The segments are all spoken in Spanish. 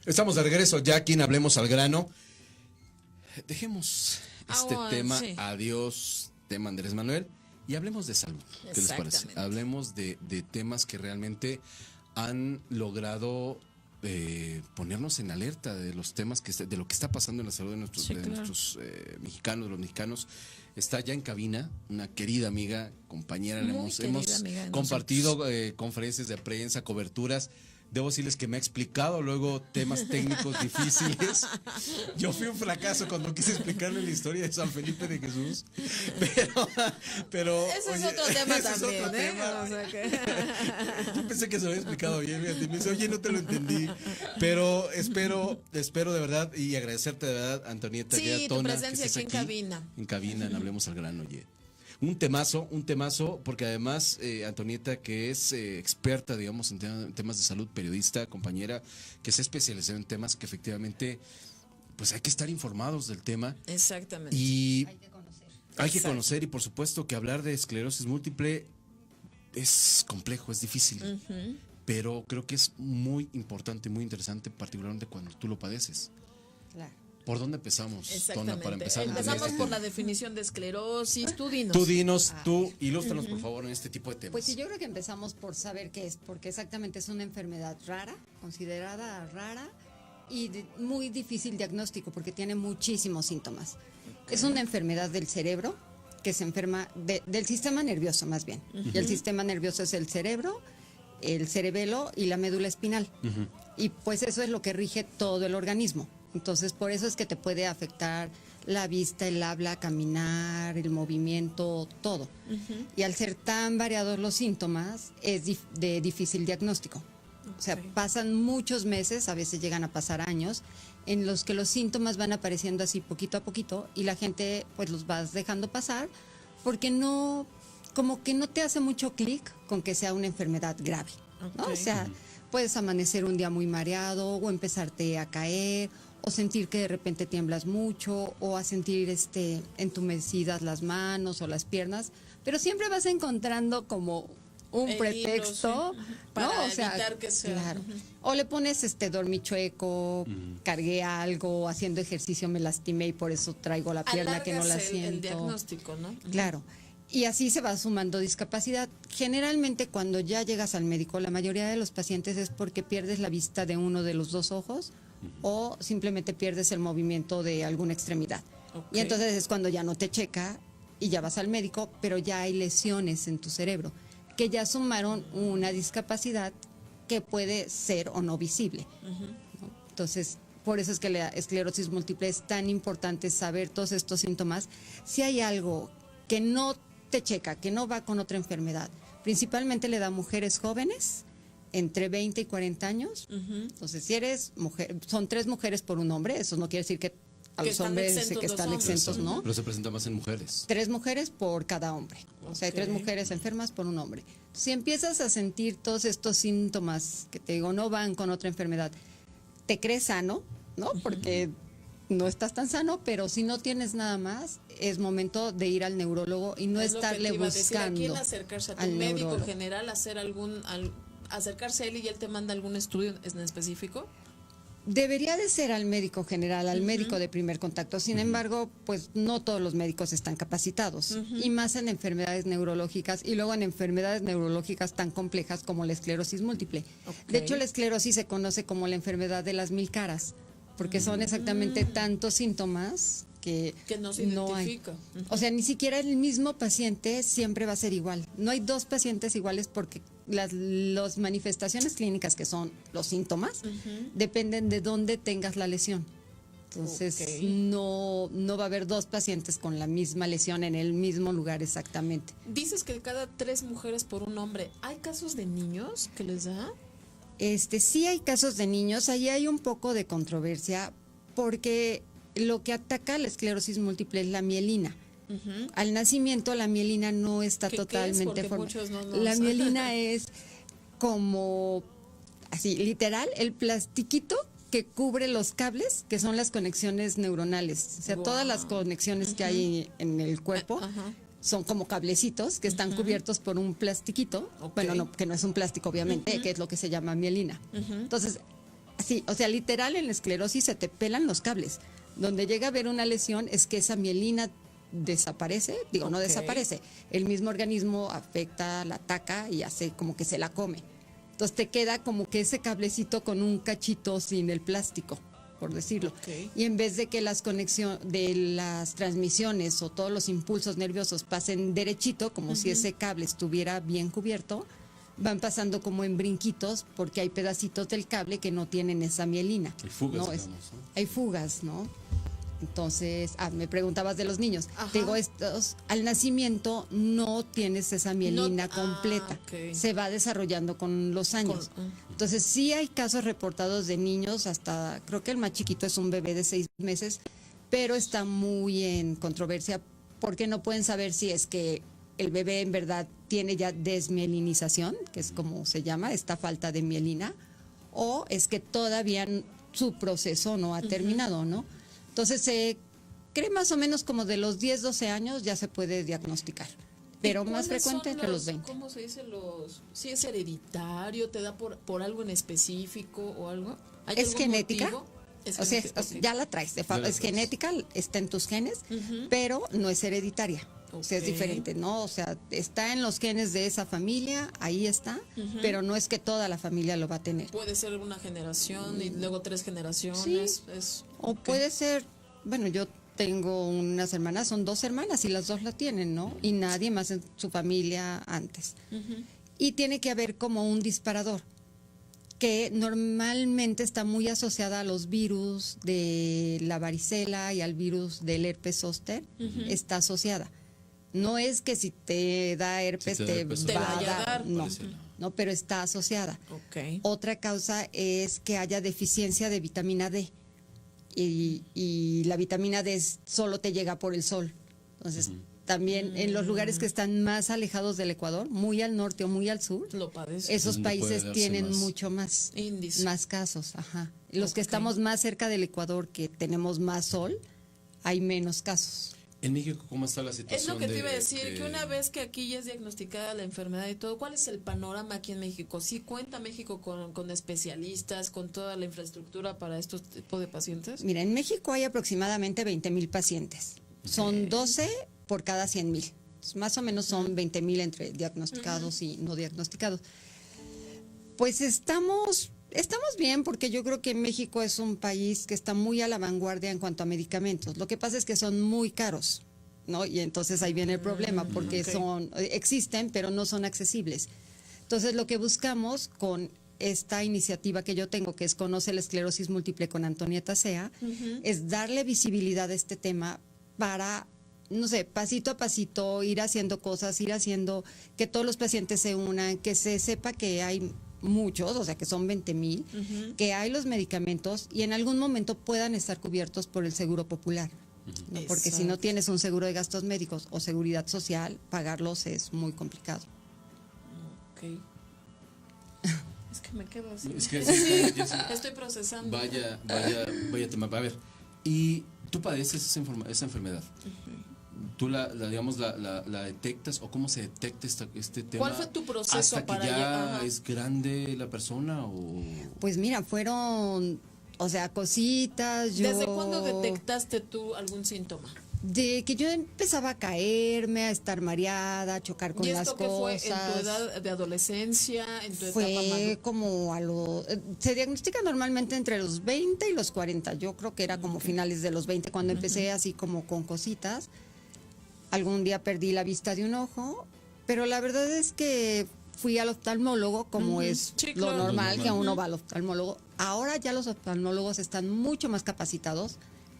Estamos de regreso ya aquí en Hablemos al Grano. Dejemos este tema, sí. adiós, tema Andrés Manuel, y hablemos de salud. ¿Qué les parece? Exactamente. Hablemos de temas que realmente han logrado ponernos en alerta de los temas, de lo que está pasando en la salud de nuestros, Sí, claro. mexicanos, los mexicanos. Está ya en cabina una querida amiga, compañera, Muy hemos querida amiga de compartido conferencias de prensa, coberturas. Debo decirles que me ha explicado luego temas técnicos difíciles. Yo fui un fracaso cuando quise explicarle la historia de San Felipe de Jesús. Pero Ese es oye, otro tema ese es también, otro tema. O sea que... Yo pensé que se lo había explicado bien. Fíjate, me dice, oye, no te lo entendí. Pero espero de verdad y agradecerte de verdad, Antonieta, Sí, querida tu Tona, presencia que estés aquí en cabina. En cabina, en Hablemos al Grano, oye. Un temazo, porque además Antonieta, que es experta, digamos, en temas de salud, periodista, compañera, que se ha especializado en temas que efectivamente, pues hay que estar informados del tema. Exactamente. Y Hay que conocer. hay que Exacto. conocer, y por supuesto que hablar de esclerosis múltiple es complejo, es difícil, pero creo que es muy importante, muy interesante, particularmente cuando tú lo padeces. Claro. ¿Por dónde empezamos, Tona, para Exactamente. empezar a entender Empezamos este por tema? la definición de esclerosis. Tú dinos. Tú dinos, tú ilústranos por favor en este tipo de temas. Pues sí, yo creo que empezamos por saber qué es, porque exactamente es una enfermedad rara, considerada rara y muy difícil diagnóstico porque tiene muchísimos síntomas. Es una enfermedad del cerebro que se enferma del sistema nervioso más bien. Y el sistema nervioso es el cerebro, el cerebelo y la médula espinal. Y pues eso es lo que rige todo el organismo. Entonces, por eso es que te puede afectar la vista, el habla, caminar, el movimiento, todo. Y al ser tan variados los síntomas, es de difícil diagnóstico. O sea, pasan muchos meses, a veces llegan a pasar años, en los que los síntomas van apareciendo así poquito a poquito y la gente pues los vas dejando pasar porque no, como que no te hace mucho clic con que sea una enfermedad grave, ¿no? Ok. O sea, puedes amanecer un día muy mareado o empezarte a caer o sentir que de repente tiemblas mucho o a sentir entumecidas las manos o las piernas, pero siempre vas encontrando como un El pretexto, hilo, sí. ¿no? Para O sea, evitar que sea. claro. O le pones dormí chueco, cargué algo, haciendo ejercicio me lastimé y por eso traigo la pierna que no la Alargas siento. el diagnóstico, ¿no? Claro. Y así se va sumando discapacidad. Generalmente cuando ya llegas al médico, la mayoría de los pacientes es porque pierdes la vista de uno de los dos ojos o simplemente pierdes el movimiento de alguna extremidad. Ok. Y entonces es cuando ya no te checa y ya vas al médico, pero ya hay lesiones en tu cerebro que ya sumaron una discapacidad que puede ser o no visible. ¿No? Entonces, por eso es que la esclerosis múltiple es tan importante saber todos estos síntomas. Si hay algo que no te checa, que no va con otra enfermedad, principalmente le da a mujeres jóvenes entre 20 y 40 años. Entonces, si eres mujer, son 3 mujeres por un hombre, eso no quiere decir que a Que los están hombres exentos que los están hombres. exentos, ¿no? Pero se presenta más en mujeres. 3 mujeres por cada hombre. O sea, hay 3 Ok. mujeres enfermas por un hombre. Si empiezas a sentir todos estos síntomas que te digo no van con otra enfermedad, te crees sano, ¿no? Porque no estás tan sano, pero si no tienes nada más, es momento de ir al neurólogo y no Es lo que estarle te iba a decir. buscando ¿A quién acercarse? ¿A tu al médico neurólogo. general? ¿Hacer acercarse a él y él te manda algún estudio en específico? Debería de ser al médico general, al médico de primer contacto. Sin embargo, pues no todos los médicos están capacitados. Y más en enfermedades neurológicas y luego en enfermedades neurológicas tan complejas como la esclerosis múltiple. Ok. De hecho, la esclerosis se conoce como la enfermedad de las 1000 caras, porque son exactamente tantos síntomas que no se hay. identifica. O sea, ni siquiera el mismo paciente siempre va a ser igual. No hay 2 pacientes iguales porque las manifestaciones clínicas, que son los síntomas, dependen de dónde tengas la lesión. Entonces, Ok. no va a haber 2 pacientes con la misma lesión en el mismo lugar exactamente. Dices que cada 3 mujeres por un hombre. ¿Hay casos de niños que les da? Sí hay casos de niños, ahí hay un poco de controversia porque lo que ataca la esclerosis múltiple es la mielina. Al nacimiento la mielina no está ¿Qué es? totalmente Porque formada. muchos no La saben. mielina es como, así, literal, el plastiquito que cubre los cables, que son las conexiones neuronales. O sea, todas las conexiones que hay en el cuerpo son como cablecitos que están cubiertos por un plastiquito. Ok. Bueno, no, que no es un plástico, obviamente, que es lo que se llama mielina. Entonces, Sí, o sea, literal en la esclerosis se te pelan los cables. Donde llega a haber una lesión es que esa mielina desaparece, digo, no Ok. desaparece. El mismo organismo afecta, la ataca y hace como que se la come. Entonces te queda como que ese cablecito con un cachito sin el plástico, por decirlo. Ok. Y en vez de que las conexiones de las transmisiones o todos los impulsos nerviosos pasen derechito, como si ese cable estuviera bien cubierto, van pasando como en brinquitos porque hay pedacitos del cable que no tienen esa mielina. Hay fugas, ¿no? digamos, ¿no? Hay fugas, ¿no? Entonces, me preguntabas de los niños. Ajá. Te digo, estos, al nacimiento no tienes esa mielina No- completa. ok. Se va desarrollando con los años. Entonces, sí hay casos reportados de niños, hasta creo que el más chiquito es un bebé de 6 meses, pero está muy en controversia porque no pueden saber si es que el bebé en verdad tiene ya desmielinización, que es como se llama, esta falta de mielina, o es que todavía su proceso no ha terminado, ¿no? Entonces se cree más o menos como de los 10, 12 años ya se puede diagnosticar, pero ¿Y más cuáles frecuente son entre los 20. ¿Cómo se dice los? Si es hereditario, te da por algo en específico o algo. ¿Hay ¿Es algún genética? motivo? Es O sea, genética, es- ok. ya la traes, Ya la es traes. genética, está en tus genes, pero no es hereditaria. O sea, es Ok. diferente, ¿no? O sea, está en los genes de esa familia, ahí está, pero no es que toda la familia lo va a tener. Puede ser una generación y luego 3 generaciones. Es, O ok. puede ser, bueno, yo tengo unas hermanas, son 2 hermanas y las 2 la tienen, ¿no? Y nadie más en su familia antes. Y tiene que haber como un disparador, que normalmente está muy asociada a los virus de la varicela y al virus del herpes zóster, está asociada. No es que si te da herpes Si te da te, herpes, va te a vaya a dar, dar, no, pareciera. no, pero está asociada. Ok. Otra causa es que haya deficiencia de vitamina D. Y la vitamina D solo te llega por el sol. Entonces, también en los lugares que están más alejados del Ecuador, muy al norte o muy al sur, Lo padece. esos donde puede países darse tienen más mucho más, índice. más casos. Ajá. Los que Ok. estamos más cerca del Ecuador, que tenemos más sol, hay menos casos. En México, ¿cómo está la situación? Es lo que te de iba a decir, que una vez que aquí ya es diagnosticada la enfermedad y todo, ¿cuál es el panorama aquí en México? ¿Sí cuenta México con especialistas, con toda la infraestructura para estos tipos de pacientes? Mira, en México hay aproximadamente 20,000 pacientes. Son 12 por cada 100,000. Más o menos son 20,000 entre diagnosticados y no diagnosticados. Pues estamos bien porque yo creo que México es un país que está muy a la vanguardia en cuanto a medicamentos. Lo que pasa es que son muy caros, ¿no? Y entonces ahí viene el problema porque ok. existen, pero no son accesibles. Entonces lo que buscamos con esta iniciativa que yo tengo, que es Conoce la esclerosis múltiple con Antonieta Sea, es darle visibilidad a este tema para, no sé, pasito a pasito, ir haciendo cosas, ir haciendo que todos los pacientes se unan, que se sepa que hay muchos, o sea que son 20,000, que hay los medicamentos y en algún momento puedan estar cubiertos por el Seguro Popular. ¿No? Porque si no Exacto. tienes un seguro de gastos médicos o seguridad social, pagarlos es muy complicado. Ok. Es que me quedo así. Es que sí, ya sé. Estoy procesando. Vaya tema. A ver, y tú padeces esa enfermedad. ¿Tú digamos, la detectas o cómo se detecta este tema? ¿Cuál fue tu proceso hasta que para ya llegar? Ajá. es grande la persona o Pues mira, fueron, o sea, cositas. ¿Desde cuándo detectaste tú algún síntoma? De que yo empezaba a caerme, a estar mareada, a chocar con ¿Y las esto qué fue en tu cosas. edad de adolescencia, en tu etapa Fue madura? como se diagnostica normalmente entre los 20 y los 40. Yo creo que era como finales de los 20 cuando empecé así como con cositas. Algún día perdí la vista de un ojo, pero la verdad es que fui al oftalmólogo como es Sí, lo claro. normal Lo que normal. uno va al oftalmólogo. Ahora ya los oftalmólogos están mucho más capacitados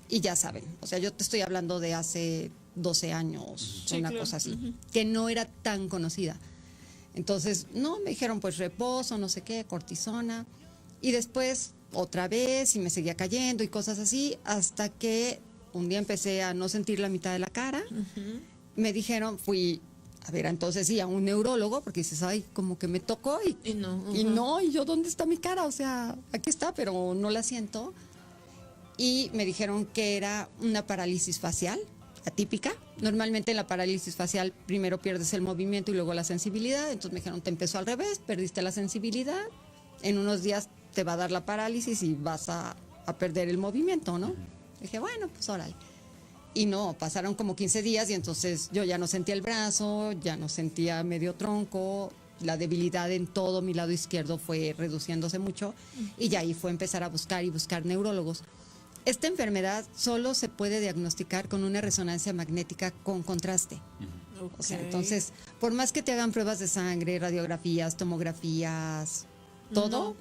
y ya saben. O sea, yo te estoy hablando de hace 12 años, Sí, una claro. cosa así, que no era tan conocida. Entonces, no, me dijeron pues reposo, no sé qué, cortisona. Y después otra vez y me seguía cayendo y cosas así, hasta que un día empecé a no sentir la mitad de la cara. Me dijeron, fui, a ver, entonces sí, a un neurólogo, porque dices, ay, como que me tocó Y no. y ajá. no, y yo, ¿dónde está mi cara? O sea, aquí está, pero no la siento. Y me dijeron que era una parálisis facial atípica. Normalmente en la parálisis facial primero pierdes el movimiento y luego la sensibilidad. Entonces me dijeron, te empezó al revés, perdiste la sensibilidad. En unos días te va a dar la parálisis y vas a perder el movimiento, ¿no? Dije, bueno, pues órale. Y no, pasaron como 15 días y entonces yo ya no sentía el brazo, ya no sentía medio tronco, la debilidad en todo mi lado izquierdo fue reduciéndose mucho y ya ahí fue empezar a buscar y buscar neurólogos. Esta enfermedad solo se puede diagnosticar con una resonancia magnética con contraste. O sea, entonces, por más que te hagan pruebas de sangre, radiografías, tomografías, todo,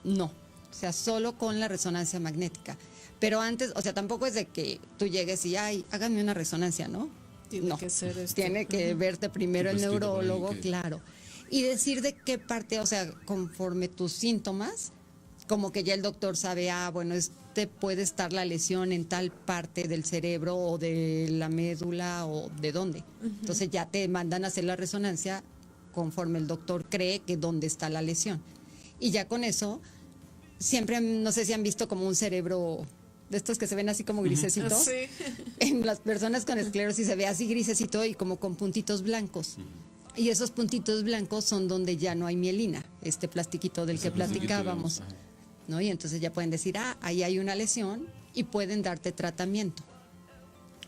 no. O sea, solo con la resonancia magnética. Pero antes, o sea, tampoco es de que tú llegues y, ay, háganme una resonancia, ¿no? Tiene que ser esto. Tiene que verte primero el neurólogo, claro. Y decir de qué parte, o sea, conforme tus síntomas, como que ya el doctor sabe, bueno, puede estar la lesión en tal parte del cerebro o de la médula o de dónde. Entonces ya te mandan a hacer la resonancia conforme el doctor cree que dónde está la lesión. Y ya con eso, siempre, no sé si han visto como un cerebro de estos que se ven así como grisecitos. Sí. En las personas con esclerosis se ve así grisecito y como con puntitos blancos. Y esos puntitos blancos son donde ya no hay mielina, este plastiquito del que platicábamos, ¿no? Y entonces ya pueden decir, ahí hay una lesión y pueden darte tratamiento,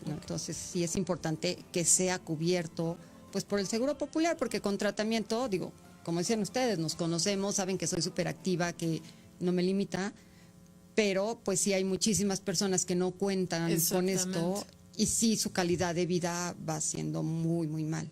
¿no? Entonces sí es importante que sea cubierto pues por el Seguro Popular, porque con tratamiento, digo, como decían ustedes, nos conocemos, saben que soy súper activa, que no me limita, pero pues sí hay muchísimas personas que no cuentan con esto y sí su calidad de vida va siendo muy, muy mal.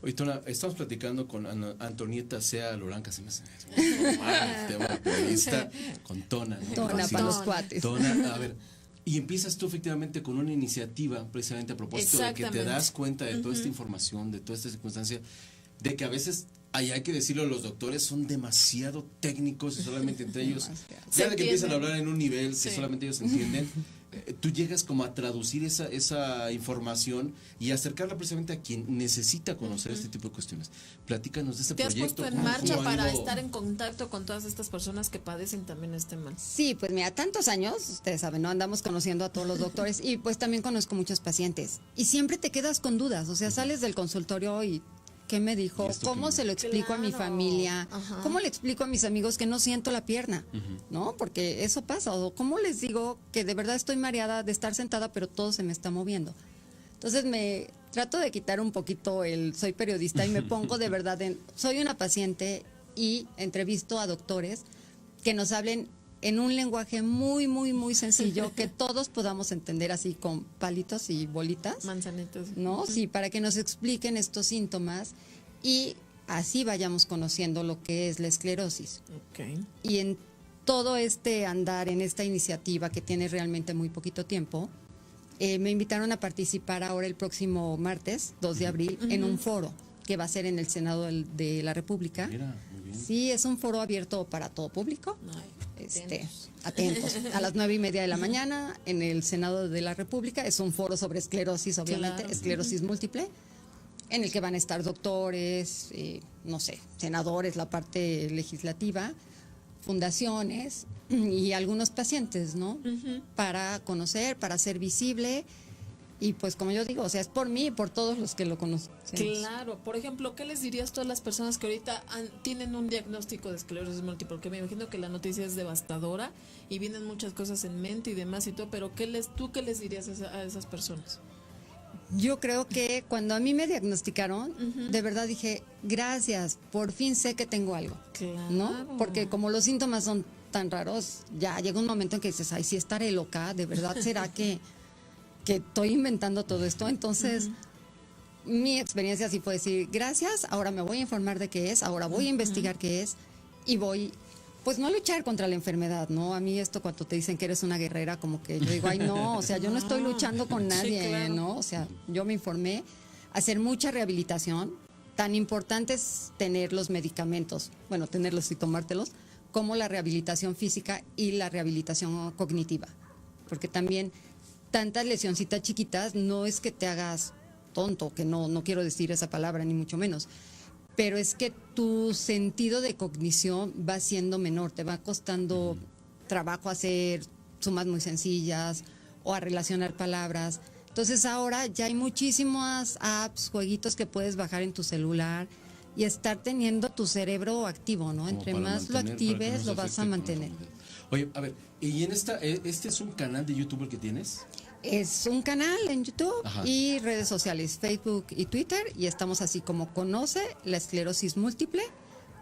Oye, Tona, estamos platicando con Antonieta Sea Lorán, que se me hace normal, el tema periodista, con Tona, ¿no? Tona para los cuates. Tona, a ver, y empiezas tú efectivamente con una iniciativa, precisamente a propósito de que te das cuenta de toda esta información, de toda esta circunstancia, de que a veces, hay que decirlo, los doctores son demasiado técnicos y solamente entre ellos, ya de que empiezan a hablar en un nivel que solamente ellos entienden, tú llegas como a traducir esa información y acercarla precisamente a quien necesita conocer este tipo de cuestiones. Platícanos de este proyecto. ¿Te has puesto en marcha para estar en contacto con todas estas personas que padecen también este mal? Sí, pues mira, tantos años, ustedes saben, ¿no? Andamos conociendo a todos los doctores y pues también conozco muchos pacientes. Y siempre te quedas con dudas, o sea, sales del consultorio y ¿qué me dijo? ¿Cómo se lo explico a mi familia? ¿Cómo le explico a mis amigos que no siento la pierna? ¿No? Porque eso pasa. O ¿cómo les digo que de verdad estoy mareada de estar sentada, pero todo se me está moviendo? Entonces me trato de quitar un poquito soy periodista y me pongo de verdad soy una paciente y entrevisto a doctores que nos hablen en un lenguaje muy, muy, muy sencillo, que todos podamos entender así con palitos y bolitas. Manzanitas. ¿No? Sí, para que nos expliquen estos síntomas y así vayamos conociendo lo que es la esclerosis. Okay. Y en todo este andar, en esta iniciativa que tiene realmente muy poquito tiempo, me invitaron a participar ahora el próximo martes, 2 de abril, en un foro que va a ser en el Senado de la República. Mira, muy bien. Sí, es un foro abierto para todo público. Atentos. A las 9:30 de la mañana en el Senado de la República. Es un foro sobre esclerosis, obviamente, esclerosis múltiple, en el que van a estar doctores, no sé, senadores, la parte legislativa, fundaciones y algunos pacientes, ¿no? Para conocer, para ser visible. Y pues como yo digo, o sea, es por mí y por todos los que lo conocen. Claro, por ejemplo, ¿qué les dirías a todas las personas que ahorita tienen un diagnóstico de esclerosis múltiple? Porque me imagino que la noticia es devastadora y vienen muchas cosas en mente y demás y todo, pero ¿tú qué les dirías a esas personas? Yo creo que cuando a mí me diagnosticaron, de verdad dije, gracias, por fin sé que tengo algo, claro, ¿no? Porque como los síntomas son tan raros, ya llega un momento en que dices, ay, sí estaré loca, ¿de verdad será que estoy inventando todo esto? Entonces, mi experiencia sí fue decir, gracias, ahora me voy a informar de qué es, ahora voy a investigar qué es y voy, pues no a luchar contra la enfermedad, ¿no? A mí esto cuando te dicen que eres una guerrera, como que yo digo, ay no, o sea, yo no estoy luchando con nadie, sí, claro. ¿no? O sea, yo me informé, hacer mucha rehabilitación, tan importante es tener los medicamentos, bueno, tenerlos y tomártelos, como la rehabilitación física y la rehabilitación cognitiva, porque también tantas lesioncitas chiquitas no es que te hagas tonto, que no quiero decir esa palabra ni mucho menos, pero es que tu sentido de cognición va siendo menor, te va costando trabajo hacer sumas muy sencillas o a relacionar palabras. Entonces ahora ya hay muchísimas apps, jueguitos que puedes bajar en tu celular y estar teniendo tu cerebro activo, ¿no? Como Entre para más lo mantener, para que no actives, se lo vas afecte a con mantener. la familia. Oye, a ver, y en este es un canal de YouTube el que tienes. Es un canal en YouTube Ajá. y redes sociales, Facebook y Twitter, y estamos así como Conoce la esclerosis múltiple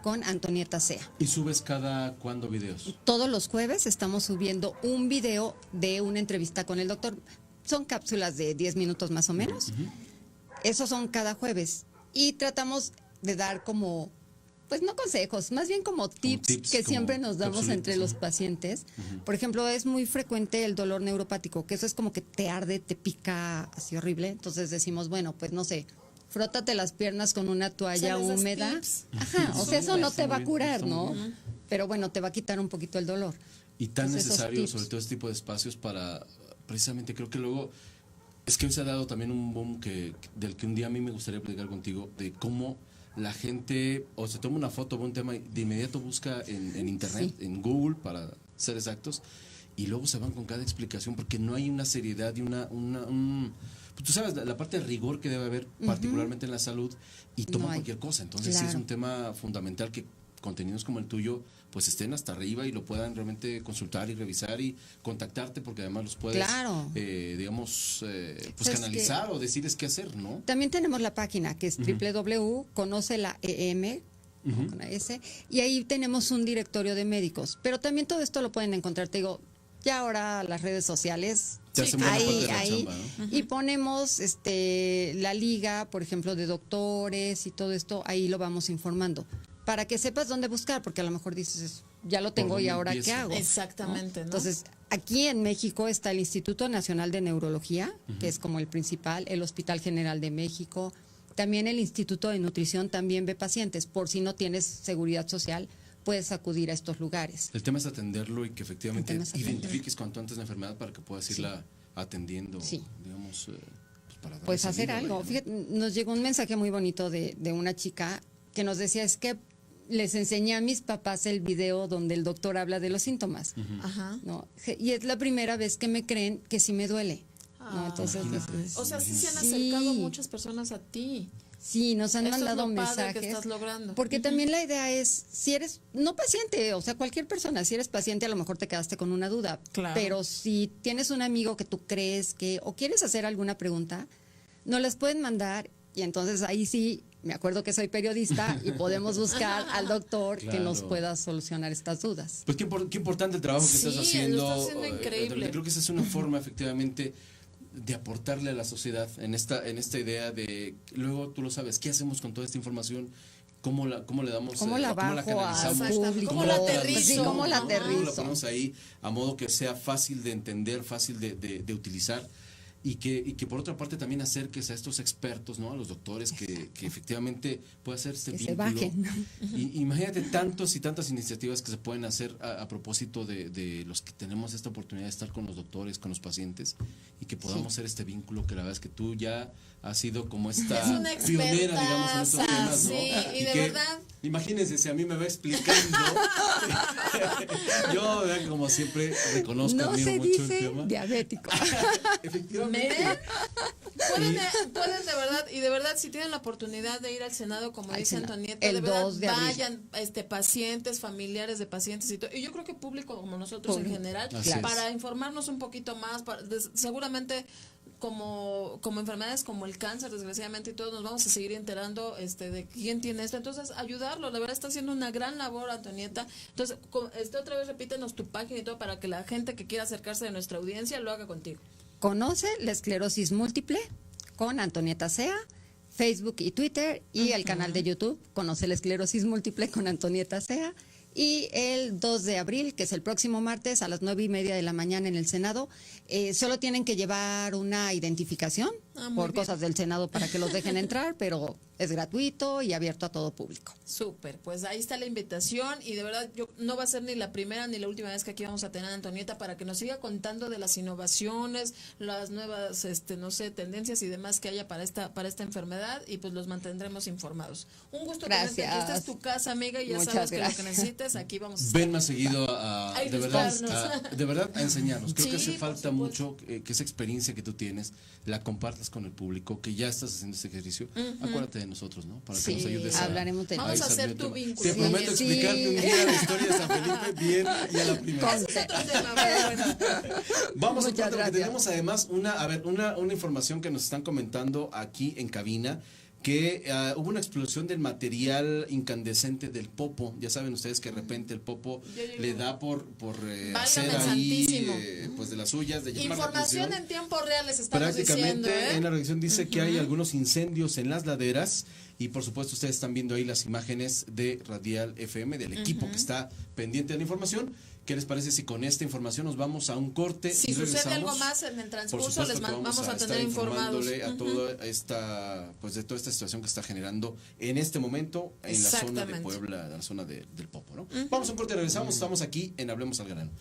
con Antonieta Sea. ¿Y subes cada cuándo videos? Todos los jueves estamos subiendo un video de una entrevista con el doctor. Son cápsulas de 10 minutos más o menos. Esos son cada jueves. Y tratamos de dar como, pues no consejos, más bien como tips que como siempre nos damos capsulitas, entre los pacientes. Por ejemplo, es muy frecuente el dolor neuropático, que eso es como que te arde, te pica así horrible. Entonces decimos, bueno, pues no sé, frótate las piernas con una toalla O sea, les das húmeda. tips. Ajá, o sea, eso no te va a curar, está muy ¿no? bien. Pero bueno, te va a quitar un poquito el dolor. Y tan Entonces, esos necesario, tips. sobre todo este tipo de espacios para, precisamente creo que luego, es que hoy se ha dado también un boom del que un día a mí me gustaría platicar contigo, de cómo la gente o se toma una foto, ve un tema y de inmediato busca en internet, en Google, para ser exactos, y luego se van con cada explicación porque no hay una seriedad y pues tú sabes, la parte de rigor que debe haber, particularmente en la salud, y toman No hay. cualquier cosa. Entonces sí es Claro. un tema fundamental que contenidos como el tuyo pues estén hasta arriba y lo puedan realmente consultar y revisar y contactarte porque además los puedes, Claro. digamos, pues Es canalizar o decirles qué hacer, ¿no? También tenemos la página que es www.conocelaem con una S, y ahí tenemos un directorio de médicos. Pero también todo esto lo pueden encontrar, te digo, ya ahora las redes sociales. Te hacen buena parte Ahí, de la ahí, chamba, ¿no? y ponemos la liga, por ejemplo, de doctores y todo esto, ahí lo vamos informando. Para que sepas dónde buscar, porque a lo mejor dices, ya lo tengo ¿Por y dónde ahora empiezo? qué hago. Exactamente, ¿no? Entonces, aquí en México está el Instituto Nacional de Neurología, que es como el principal, el Hospital General de México, también el Instituto de Nutrición también ve pacientes. Por si no tienes seguridad social, puedes acudir a estos lugares. El tema es atenderlo y que efectivamente El tema es atenderlo. identifiques cuanto antes la enfermedad para que puedas irla atendiendo, Sí. digamos, pues para darle Pues hacer salida, algo. vaya, ¿no? Fíjate, nos llegó un mensaje muy bonito de una chica que nos decía, es que les enseñé a mis papás el video donde el doctor habla de los síntomas, Ajá. ¿no? Y es la primera vez que me creen que sí me duele, ¿no? Entonces, O sea, sí se han Sí. acercado muchas personas a ti. sí, nos han Esto es mandado lo padre mensajes. que estás logrando. Porque también la idea es, si eres, no paciente, o sea, cualquier persona, si eres paciente a lo mejor te quedaste con una duda, Claro. pero si tienes un amigo que tú crees que, o quieres hacer alguna pregunta, nos las pueden mandar y entonces ahí sí, me acuerdo que soy periodista y podemos buscar al doctor que nos Claro. pueda solucionar estas dudas. Pues qué importante el trabajo que Sí, estás lo haciendo. estás haciendo increíble. Creo que esa es una forma efectivamente de aportarle a la sociedad en esta idea de, luego tú lo sabes, ¿qué hacemos con toda esta información? ¿Cómo le damos, ¿Cómo la bajo canalizamos? al público? ¿Cómo la transmitimos? aterrizo? Sí, ¿cómo la Ajá. ¿Cómo la aterrizo? ponemos ahí a modo que sea fácil de entender, fácil de utilizar? Y que por otra parte también acerques a estos expertos, ¿no? A los doctores que efectivamente puede hacer este Que se vínculo. bajen. Y imagínate tantos y tantas iniciativas que se pueden hacer a propósito de los que tenemos esta oportunidad de estar con los doctores, con los pacientes, y que podamos hacer este vínculo que la verdad es que tú ya has sido como esta Es una pionera, digamos, en estos expertaza, temas, ¿no? sí, y de que, verdad. imagínense si a mí me va explicando. Yo, ¿verdad? Que como siempre, reconozco, No admiro se mucho el dice tema. diabético. Efectivamente. Miren, pueden de verdad, y de verdad, si tienen la oportunidad de ir al Senado, como Al dice Senado, Antonieta, el de verdad 2 de abril. vayan pacientes, familiares de pacientes y todo. Y yo creo que público como nosotros en Público. general, Así es. para informarnos un poquito más, seguramente como enfermedades como el cáncer, desgraciadamente, y todos nos vamos a seguir enterando de quién tiene esto. Entonces, ayudarlo, la verdad está haciendo una gran labor, Antonieta. Entonces, otra vez repítenos tu página y todo para que la gente que quiera acercarse de nuestra audiencia lo haga contigo. Conoce la esclerosis múltiple con Antonieta Sea, Facebook y Twitter, y el canal de YouTube Conoce la esclerosis múltiple con Antonieta Sea. Y el 2 de abril, que es el próximo martes a las 9:30 de la mañana en el Senado, solo tienen que llevar una identificación Ah, muy por bien. cosas del Senado para que los dejen entrar, pero es gratuito y abierto a todo público. Súper, pues ahí está la invitación y de verdad no va a ser ni la primera ni la última vez que aquí vamos a tener a Antonieta para que nos siga contando de las innovaciones, las nuevas, no sé, tendencias y demás que haya para esta enfermedad y pues los mantendremos informados. Un gusto tenerte aquí, esta es tu casa, amiga, y ya Muchas sabes gracias. que lo que necesites, aquí vamos a estar. Ven más seguido A de verdad, ilustrarnos. de verdad a enseñarnos. Creo que Sí, hace por falta supuesto. mucho que esa experiencia que tú tienes la compartas compartas con el público que ya estás haciendo este ejercicio, acuérdate de nosotros, ¿no? Para que nos Sí, ayudes hablaremos de Vamos a hacer salir tu el tema. vínculo. Te prometo Sí. explicarte un día la historia de San Felipe bien y a la primera. Ese es otro tema, pero bueno. Vamos a Muchas corte porque gracias. tenemos además una información que nos están comentando aquí en cabina, que hubo una explosión del material incandescente del popo. Ya saben ustedes que de repente el popo le da por hacer ahí santísimo. pues de las suyas, de llamar la Información atención. en tiempo real les estamos Prácticamente diciendo, en la redacción dice que hay algunos incendios en las laderas y por supuesto ustedes están viendo ahí las imágenes de Radial FM, del equipo que está pendiente de la información. ¿Qué les parece si con esta información nos vamos a un corte Si y sucede regresamos? algo más en el Por transcurso, supuesto les que vamos a estar tener informados. informándole a toda esta, pues de toda esta situación que está generando en este momento en la zona de Exactamente. Puebla, la zona del Popo, ¿no? Vamos a un corte y regresamos, estamos aquí en Hablemos al Grano.